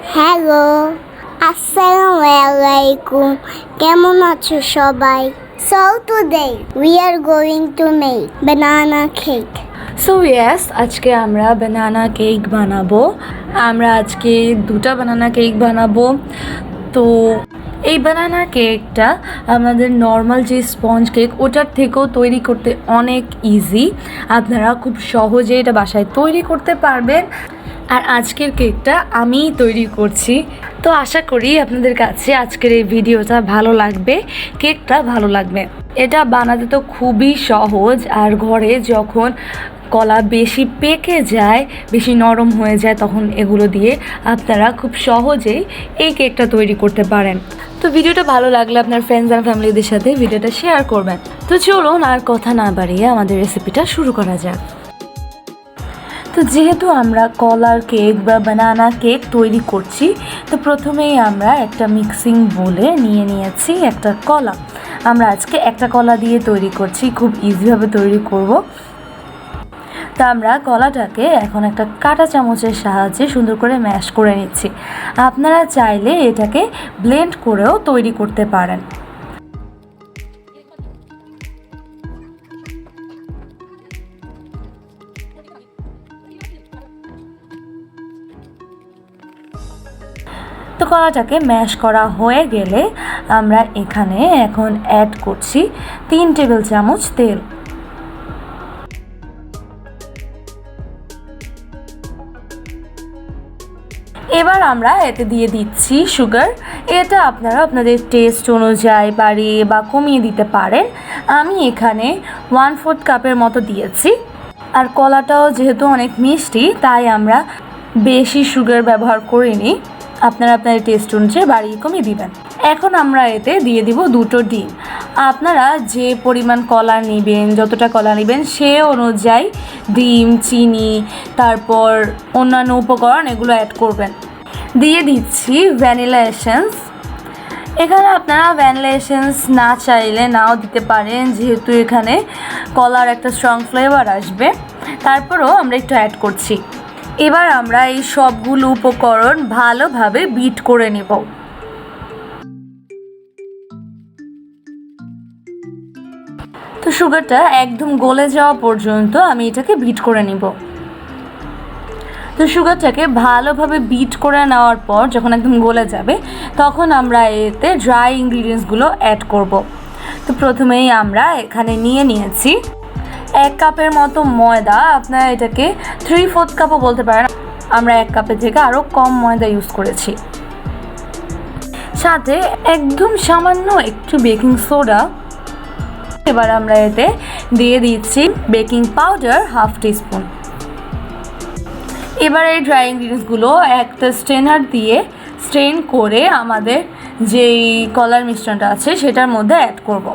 Hello, আসসালামু আলাইকুম। কেমন আছো সবাই? So today we are going to make banana cake. So yes, আজকে আমরা বানানা কেক বানাবো। আমরা আজকে দুটা বানানা কেক বানাবো। তো এই বানানা কেকটা আমাদের নর্মাল যে স্পঞ্জ কেক ওটার থেকেও তৈরি করতে অনেক ইজি। আপনারা খুব সহজে এটা বাসায় তৈরি করতে পারবেন। আর আজকের কেকটা আমিই তৈরি করছি। তো আশা করি আপনাদের কাছে আজকের এই ভিডিওটা ভালো লাগবে, কেকটা ভালো লাগবে। এটা বানাতে তো খুবই সহজ, আর ঘরে যখন কলা বেশি পেকে যায়, বেশি নরম হয়ে যায়, তখন এগুলো দিয়ে আপনারা খুব সহজেই এই কেকটা তৈরি করতে পারেন। তো ভিডিওটা ভালো লাগলে আপনার ফ্রেন্ডস অ্যান্ড ফ্যামিলিদের সাথে ভিডিওটা শেয়ার করবেন। তো চলুন আর কথা না বাড়িয়ে আমাদের রেসিপিটা শুরু করা যাক। তো যেহেতু আমরা কলার কেক বা বানানা কেক তৈরি করছি, তো প্রথমেই আমরা একটা মিক্সিং বোলে নিয়ে নিয়েছি একটা কলা। আমরা আজকে একটা কলা দিয়ে তৈরি করছি, খুব ইজিভাবে তৈরি করব। তো আমরা কলাটাকে এখন একটা কাঁটা চামচের সাহায্যে সুন্দর করে ম্যাশ করে নিচ্ছি। আপনারা চাইলে এটাকে ব্লেন্ড করেও তৈরি করতে পারেন। তো কলাটাকে ম্যাশ করা হয়ে গেলে আমরা এখানে এখন অ্যাড করছি 3 টেবিল চামচ তেল। এবার আমরা এতে দিয়ে দিচ্ছি সুগার। এটা আপনারা আপনাদের টেস্ট অনুযায়ী বাড়িয়ে বা কমিয়ে দিতে পারেন। আমি এখানে 1/4 কাপের মতো দিয়েছি। আর কলাটাও যেহেতু অনেক মিষ্টি, তাই আমরা বেশি সুগার ব্যবহার করিনি। আপনারা আপনাদের টেস্ট অনুযায়ী বাড়িয়ে কমিয়ে দিবেন। এখন আমরা এতে দিয়ে দিব 2টো ডিম। আপনারা যে পরিমাণ কলা নেবেন, যতটা কলা নেবেন সে অনুযায়ী ডিম, চিনি, তারপর অন্যান্য উপকরণ এগুলো অ্যাড করবেন। দিয়ে দিচ্ছি ভ্যানিলা এসেন্স। এখানে আপনারা ভ্যানিলা এসেন্স না চাইলে নাও দিতে পারেন, যেহেতু এখানে কলার একটা স্ট্রং ফ্লেভার আসবে। তারপরও আমরা একটু অ্যাড করছি। এবার আমরা এই সবগুলো উপকরণ ভালোভাবে বিট করে নেব। তো সুগারটা একদম গলে যাওয়া পর্যন্ত আমি এটাকে বিট করে নিব। তো সুগারটাকে ভালোভাবে বিট করে নেওয়ার পর যখন একদম গলে যাবে, তখন আমরা এতে ড্রাই ইনগ্রিডিয়েন্টসগুলো অ্যাড করব। তো প্রথমেই আমরা এখানে নিয়ে নিয়েছি 1 কাপের মতো ময়দা। আপনারা এটাকে 3/4 কাপও বলতে পারেন। আমরা 1 কাপের থেকে আরও কম ময়দা ইউজ করেছি। সাথে একদম সামান্য একটু বেকিং সোডা। এবার আমরা এতে দিয়ে দিচ্ছি বেকিং পাউডার 1/2 টিস্পুন। এবার এই ড্রাই ইনগ্রিডিয়েন্টসগুলো একটা স্ট্রেনার দিয়ে স্ট্রেন করে আমাদের যেই কলার মিশ্রণটা আছে সেটার মধ্যে অ্যাড করব।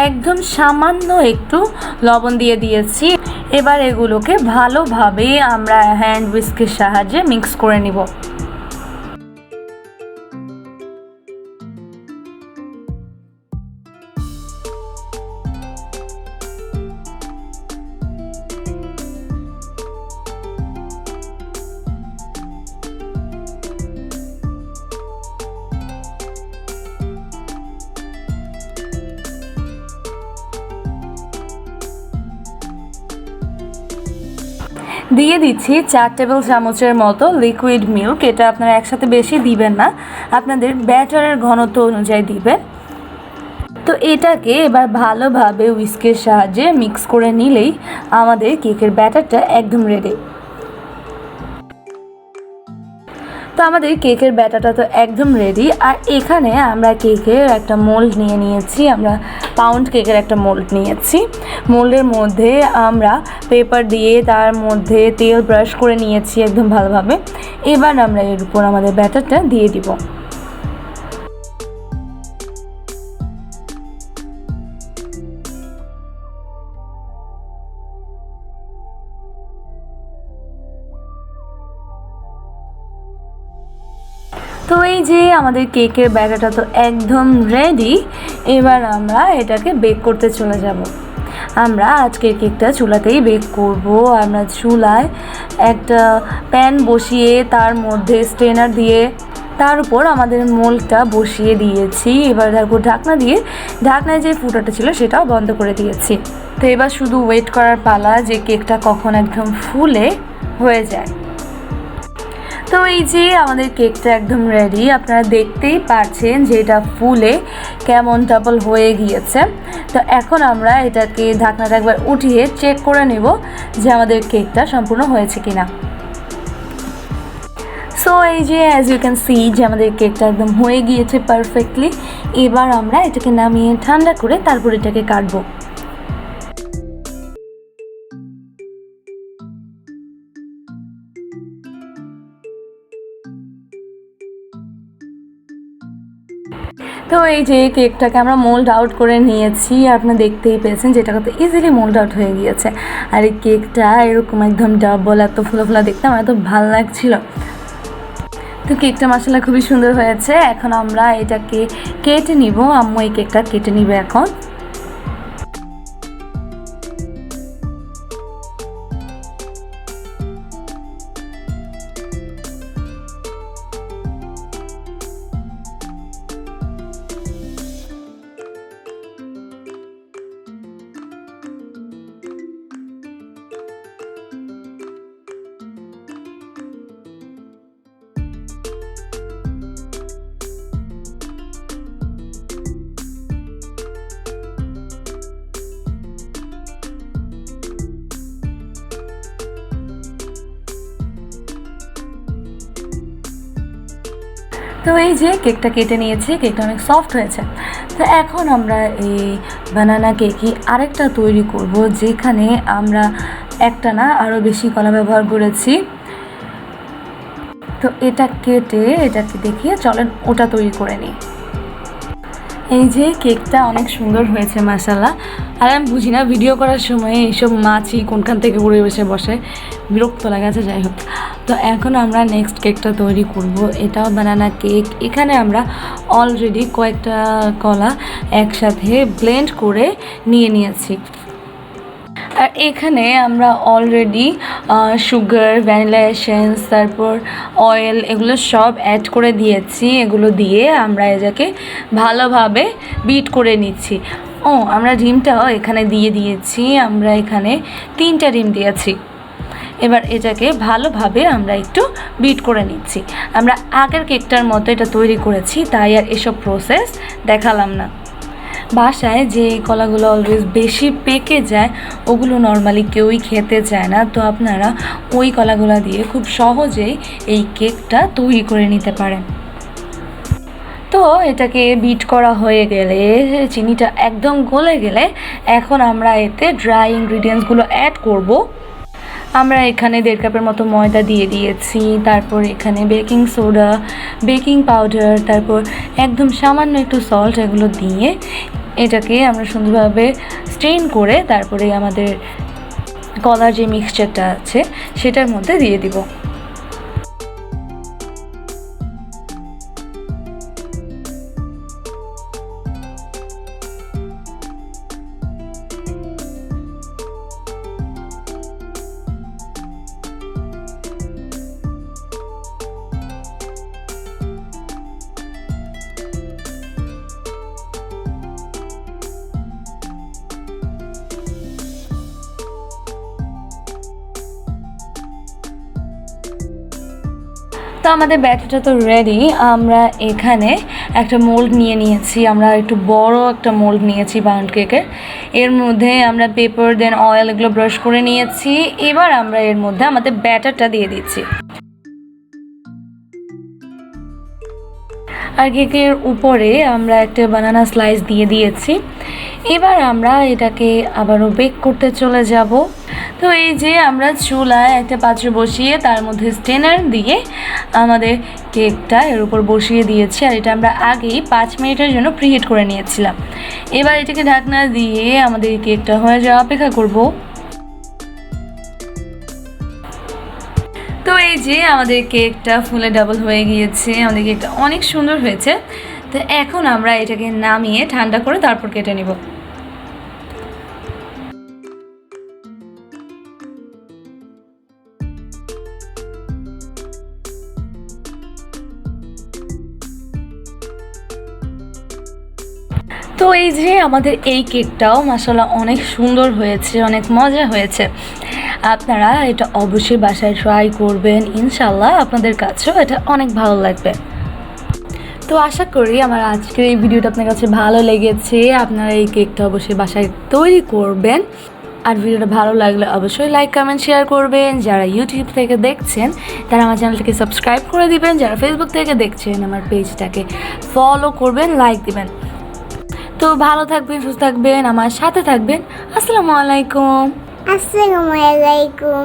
একদম সামান্য একটু লবণ দিয়ে দিয়েছি। এবার এগুলোকে ভালোভাবে আমরা হ্যান্ড হুইস্কের সাহায্যে মিক্স করে নিব। দিয়ে দিচ্ছি 4 টেবিল চামচের মতো লিকুইড মিল্ক। এটা আপনারা একসাথে বেশি দিবেন না, আপনাদের ব্যাটারের ঘনত্ব অনুযায়ী দিবেন। তো এটাকে এবার ভালোভাবে হুইস্কের সাহায্যে মিক্স করে নিলেই আমাদের কেকের ব্যাটারটা একদম রেডি। তো আমাদের কেকের ব্যাটারটা তো একদম রেডি। আর এখানে আমরা কেকের একটা মোল্ড নিয়ে নিয়েছি। আমরা পাউন্ড কেকের একটা মোল্ড নিয়েছি। মোল্ডের মধ্যে আমরা পেপার দিয়ে তার মধ্যে তেল ব্রাশ করে নিয়েছি একদম ভালোভাবে। এবার আমরা এর উপর আমাদের ব্যাটারটা দিয়ে দিব। তো এই যে আমাদের কেকের ব্যাটারটা তো একদম রেডি। এবার আমরা এটাকে বেক করতে চলে যাব। আমরা আজকের কেকটা চুলাতেই বেক করব। আমরা চুলায় একটা প্যান বসিয়ে তার মধ্যে স্ট্রেনার দিয়ে তার উপর আমাদের মোল্ডটা বসিয়ে দিয়েছি। এবার তারপর ঢাকনায় যে ফুটাটা ছিল সেটাও বন্ধ করে দিয়েছি। তো এবার শুধু ওয়েট করার পালা যে কেকটা কখন একদম ফুলে হয়ে যায়। তো এই যে আমাদের কেকটা একদম রেডি। আপনারা দেখতেই পাচ্ছেন যে এটা ফুলে কেমন ডাবল হয়ে গিয়েছে। তো এখন আমরা এটাকে ঢাকনাটা একবার উঠিয়ে চেক করে নেব যে আমাদের কেকটা সম্পূর্ণ হয়েছে কিনা। সো এই যে অ্যাজ ইউ ক্যান সি যে আমাদের কেকটা একদম হয়ে গিয়েছে পারফেক্টলি। এবার আমরা এটাকে নামিয়ে ঠান্ডা করে তারপর এটাকে কাটবো। তো এই যে কেকটাকে আমরা মোল্ড আউট করে নিয়েছি। আপনারা দেখতেই পেয়েছেন যে এটা কত ইজিলি মোল্ড আউট হয়ে গিয়েছে। আর এই কেকটা এরকম একদম ডাবল এত ফুলো ফুলো দেখতে আমার এত ভালো লাগছিল। তো কেকটা মাশাআল্লাহ খুবই সুন্দর হয়েছে। এখন আমরা এটাকে কেটে নিব। আম্মু এই কেকটা কেটে নিবে এখন। তো এই যে কেকটা কেটে নিয়েছি, কেকটা অনেক সফট হয়েছে। তো এখন আমরা এই বানানা কেকই আরেকটা তৈরি করব, যেখানে আমরা একটা না আরও বেশি কলা ব্যবহার করেছি। তো এটা কেটে এটাকে দেখিয়ে চলেন ওটা তৈরি করে নিই। এই যে কেকটা অনেক সুন্দর হয়েছে মাশাআল্লাহ। আর আমি বুঝি না ভিডিও করার সময় এইসব মাছি কোনখান থেকে উড়ে বসে বিরক্ত লাগাছে। যাই হোক, তো এখন আমরা নেক্সট কেকটা তৈরি করব। এটাও বানানা কেক। এখানে আমরা অলরেডি কয়েকটা কলা একসাথে ব্লেন্ড করে নিয়েছি। আর এখানে আমরা অলরেডি সুগার, ভ্যানিলা এসেন্স, তারপর অয়েল এগুলো সব অ্যাড করে দিয়েছি। এগুলো দিয়ে আমরা এটাকে ভালোভাবে বিট করে নিচ্ছি। আমরা ডিমটাও এখানে দিয়ে দিয়েছি। আমরা এখানে 3টা ডিম দিয়েছি। এবার এটাকে ভালোভাবে আমরা একটু বিট করে নিচ্ছি। আমরা আগের কেকটার মতো এটা তৈরি করেছি, তাই আর এসব প্রসেস দেখালাম না। বাসায় যে কলাগুলো অলওয়েজ বেশি পেকে যায় ওগুলো নর্মালি কেউই খেতে চায় না। তো আপনারা ওই কলাগুলো দিয়ে খুব সহজেই এই কেকটা তৈরি করে নিতে পারেন। তো এটাকে বিট করা হয়ে গেলে, চিনিটা একদম গলে গেলে, এখন আমরা এতে ড্রাই ইনগ্রিডিয়েন্টসগুলো অ্যাড করব। আমরা এখানে 1.5 কাপের মতো ময়দা দিয়ে দিয়েছি। তারপর এখানে বেকিং সোডা, বেকিং পাউডার, তারপর একদম সামান্য একটু সল্ট, এগুলো দিয়ে এটাকে আমরা সুন্দরভাবে স্ট্রেন করে তারপরে আমাদের কলার যে মিক্সচারটা আছে সেটার মধ্যে দিয়ে দিব। তো আমাদের ব্যাটারটা তো রেডি। আমরা এখানে একটা মোল্ড নিয়েছি। আমরা একটু বড় একটা মোল্ড নিয়েছি পাউন্ড কেকের। এর মধ্যে আমরা পেপার, দেন অয়েল এগুলো ব্রাশ করে নিয়েছি। এবার আমরা এর মধ্যে আমাদের ব্যাটারটা দিয়ে দিচ্ছি। আর কেকের উপরে আমরা একটা বানানা স্লাইস দিয়ে দিয়েছি। এবার আমরা এটাকে আবারও বেক করতে চলে যাব। তো এই যে আমরা চুলায় একটা পাত্র বসিয়ে তার মধ্যে স্টেনার দিয়ে আমাদের কেকটা এর উপর বসিয়ে দিয়েছি। আর এটা আমরা আগেই 5 মিনিটের জন্য প্রিহিট করে নিয়েছিলাম। এবার এটাকে ঢাকনা দিয়ে আমাদের কেকটা হয়ে যাওয়া অপেক্ষা করব। তো এই যে আমাদের কেকটা ফুলে ডাবল হয়ে গিয়েছে, আমাদের কেকটা অনেক সুন্দর হয়েছে। তো এখন আমরা এটাকে নামিয়ে ঠান্ডা করে তারপর কেটে নিব। তো এই যে আমাদের এই কেকটাও মাশাআল্লাহ অনেক সুন্দর হয়েছে, অনেক মজা হয়েছে। আপনারা এটা অবশ্যই বাসায় ট্রাই করবেন, ইনশাআল্লাহ আপনাদের কাছেও এটা অনেক ভালো লাগবে। তো আশা করি আমার আজকের এই ভিডিওটা আপনার কাছে ভালো লেগেছে। আপনারা এই কেকটা অবশ্যই বাসায় তৈরি করবেন। আর ভিডিওটা ভালো লাগলে অবশ্যই লাইক কমেন্ট শেয়ার করবেন। যারা ইউটিউব থেকে দেখছেন তারা আমার চ্যানেলটাকে সাবস্ক্রাইব করে দিবেন। যারা ফেসবুক থেকে দেখছেন আমার পেজটাকে ফলো করবেন, লাইক দিবেন। তো ভালো থাকবেন, সুস্থ থাকবেন, আমার সাথে থাকবেন। আসসালামু আলাইকুম। আসসালামু আলাইকুম।